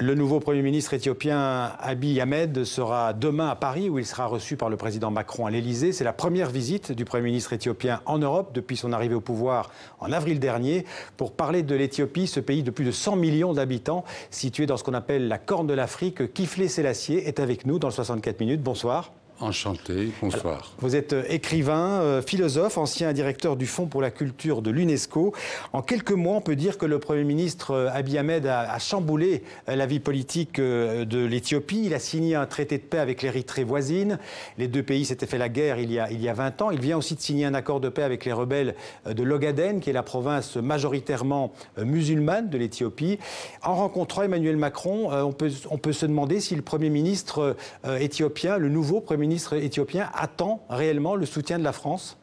Le nouveau Premier ministre éthiopien Abiy Ahmed sera demain à Paris où il sera reçu par le président Macron à l'Élysée. C'est la première visite du Premier ministre éthiopien en Europe depuis son arrivée au pouvoir en avril dernier pour parler de l'Éthiopie, ce pays de plus de 100 millions d'habitants situé dans ce qu'on appelle la Corne de l'Afrique. Kiflé Sélassié est avec nous dans 64 minutes. Bonsoir. Enchanté, bonsoir. Alors, vous êtes écrivain, philosophe, ancien directeur du Fonds pour la culture de l'UNESCO. En quelques mois, on peut dire que le Premier ministre Abiy Ahmed a chamboulé la vie politique de l'Éthiopie. Il a signé un traité de paix avec l'Érythrée voisine. Les deux pays s'étaient fait la guerre il y a 20 ans. Il vient aussi de signer un accord de paix avec les rebelles de l'Ogaden, qui est la province majoritairement musulmane de l'Éthiopie. En rencontrant Emmanuel Macron, on peut se demander si le Premier ministre éthiopien, le nouveau Premier ministre éthiopien, attend réellement le soutien de la France?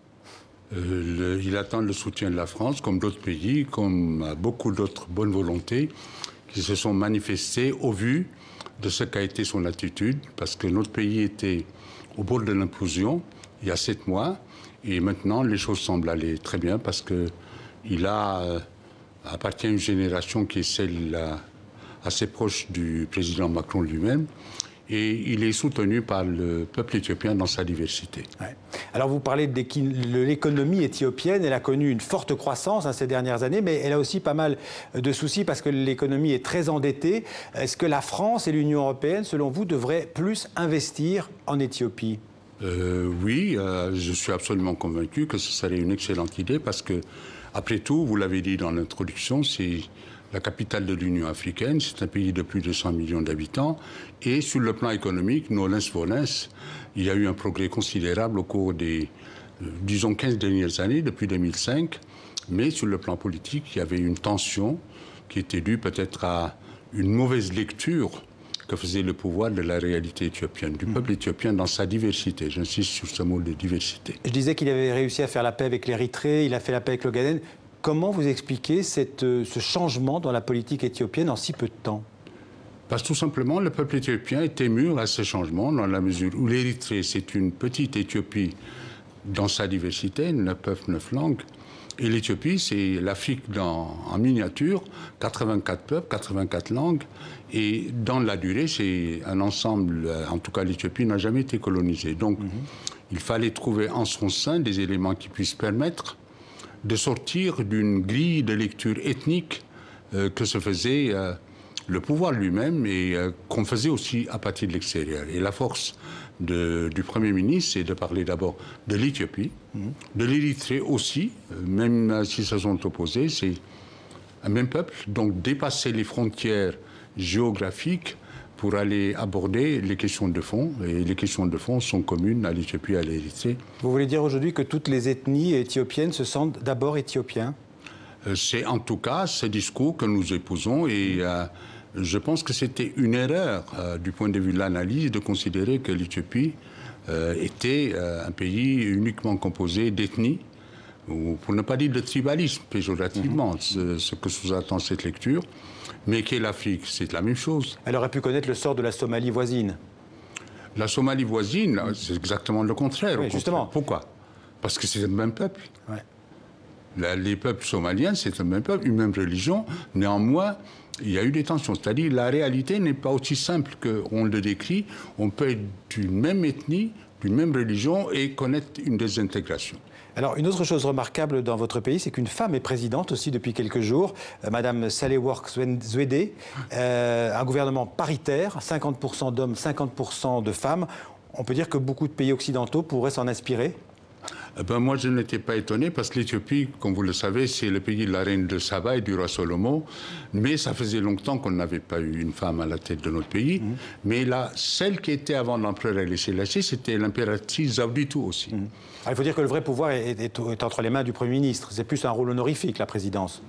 Il attend le soutien de la France, comme d'autres pays, comme beaucoup d'autres bonnes volontés qui se sont manifestées au vu de ce qu'a été son attitude, parce que notre pays était au bord de l'implosion il y a 7 mois, et maintenant les choses semblent aller très bien, parce qu'il appartient à une génération qui est celle assez proche du président Macron lui-même, et il est soutenu par le peuple éthiopien dans sa diversité. Ouais. Alors vous parlez de l'économie éthiopienne, elle a connu une forte croissance ces dernières années, mais elle a aussi pas mal de soucis parce que l'économie est très endettée. Est-ce que la France et l'Union européenne, selon vous, devraient plus investir en Éthiopie? Oui, je suis absolument convaincu que ce serait une excellente idée parce que, après tout, vous l'avez dit dans l'introduction, c'est la capitale de l'Union africaine, c'est un pays de plus de 100 millions d'habitants. Et sur le plan économique, nolens volens, il y a eu un progrès considérable au cours des, disons, 15 dernières années, depuis 2005. Mais sur le plan politique, il y avait une tension qui était due peut-être à une mauvaise lecture que faisait le pouvoir de la réalité éthiopienne, du peuple éthiopien dans sa diversité. J'insiste sur ce mot de diversité. Je disais qu'il avait réussi à faire la paix avec l'Érythrée, il a fait la paix avec l'Ogaden. Comment vous expliquez ce changement dans la politique éthiopienne en si peu de temps? Parce que tout simplement, le peuple éthiopien était mûr à ce changement dans la mesure où l'Érythrée, c'est une petite Éthiopie dans sa diversité, 9 peuples, 9 langues. Et l'Éthiopie, c'est l'Afrique en miniature, 84 peuples, 84 langues. Et dans la durée, c'est un ensemble, en tout cas l'Éthiopie n'a jamais été colonisée. Donc, il fallait trouver en son sein des éléments qui puissent permettre de sortir d'une grille de lecture ethnique que se faisait le pouvoir lui-même et qu'on faisait aussi à partir de l'extérieur. Et la force du Premier ministre, c'est de parler d'abord de l'Éthiopie, de l'Érythrée aussi, même si se sont opposés, c'est un même peuple, donc dépasser les frontières géographiques pour aller aborder les questions de fond. Et les questions de fond sont communes à l'Éthiopie et à l'Érythrée. Vous voulez dire aujourd'hui que toutes les ethnies éthiopiennes se sentent d'abord éthiopiens? C'est en tout cas ce discours que nous épousons et je pense que c'était une erreur du point de vue de l'analyse de considérer que l'Éthiopie était un pays uniquement composé d'ethnies, ou pour ne pas dire de tribalisme péjorativement, ce que sous-attend cette lecture. Mais qu'est l'Afrique? C'est la même chose. Elle aurait pu connaître le sort de la Somalie voisine. La Somalie voisine, c'est exactement le contraire. Oui, justement. Pourquoi? Parce que c'est le même peuple. Ouais. Les peuples somaliens, c'est le même peuple, une même religion. Néanmoins, il y a eu des tensions. C'est-à-dire la réalité n'est pas aussi simple qu'on le décrit. On peut être d'une même ethnie, d'une même religion et connaître une désintégration. Alors, une autre chose remarquable dans votre pays, c'est qu'une femme est présidente aussi depuis quelques jours, Madame Sahle-Work Zewde, un gouvernement paritaire, 50% d'hommes, 50% de femmes. On peut dire que beaucoup de pays occidentaux pourraient s'en inspirer? Moi, je n'étais pas étonné parce que l'Éthiopie, comme vous le savez, c'est le pays de la reine de Saba et du roi Salomon. Mais ça faisait longtemps qu'on n'avait pas eu une femme à la tête de notre pays. Mais là, celle qui était avant l'empereur Haïlé Sélassié, c'était l'impératrice Zawditou aussi. Alors, il faut dire que le vrai pouvoir est entre les mains du Premier ministre. C'est plus un rôle honorifique, la présidence.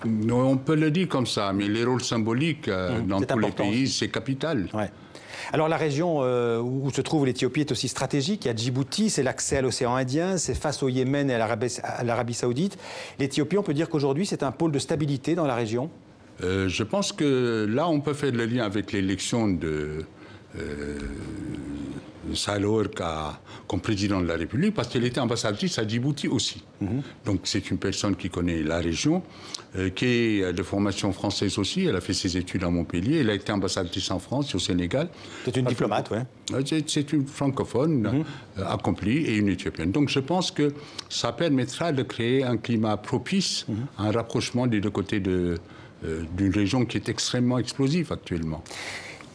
On peut le dire comme ça, mais les rôles symboliques dans tous les pays, c'est capital. Ouais. Alors la région où se trouve l'Éthiopie est aussi stratégique. Il y a Djibouti, c'est l'accès à l'océan Indien, c'est face au Yémen et à l'Arabie Saoudite. L'Éthiopie, on peut dire qu'aujourd'hui, c'est un pôle de stabilité dans la région? Je pense que là, on peut faire le lien avec l'élection Sahle-Work comme président de la République, parce qu'elle était ambassadrice à Djibouti aussi. Donc c'est une personne qui connaît la région, qui est de formation française aussi. Elle a fait ses études à Montpellier. Elle a été ambassadrice en France et au Sénégal. C'est une diplomate, oui. C'est une francophone accomplie et une éthiopienne. Donc je pense que ça permettra de créer un climat propice, un rapprochement des deux côtés d'une région qui est extrêmement explosive actuellement.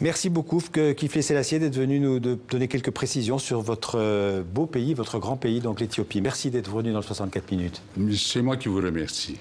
Merci beaucoup, Kifle Selassie, d'être venu nous donner quelques précisions sur votre beau pays, votre grand pays, donc l'Éthiopie. Merci d'être venu dans le 64 minutes. C'est moi qui vous remercie.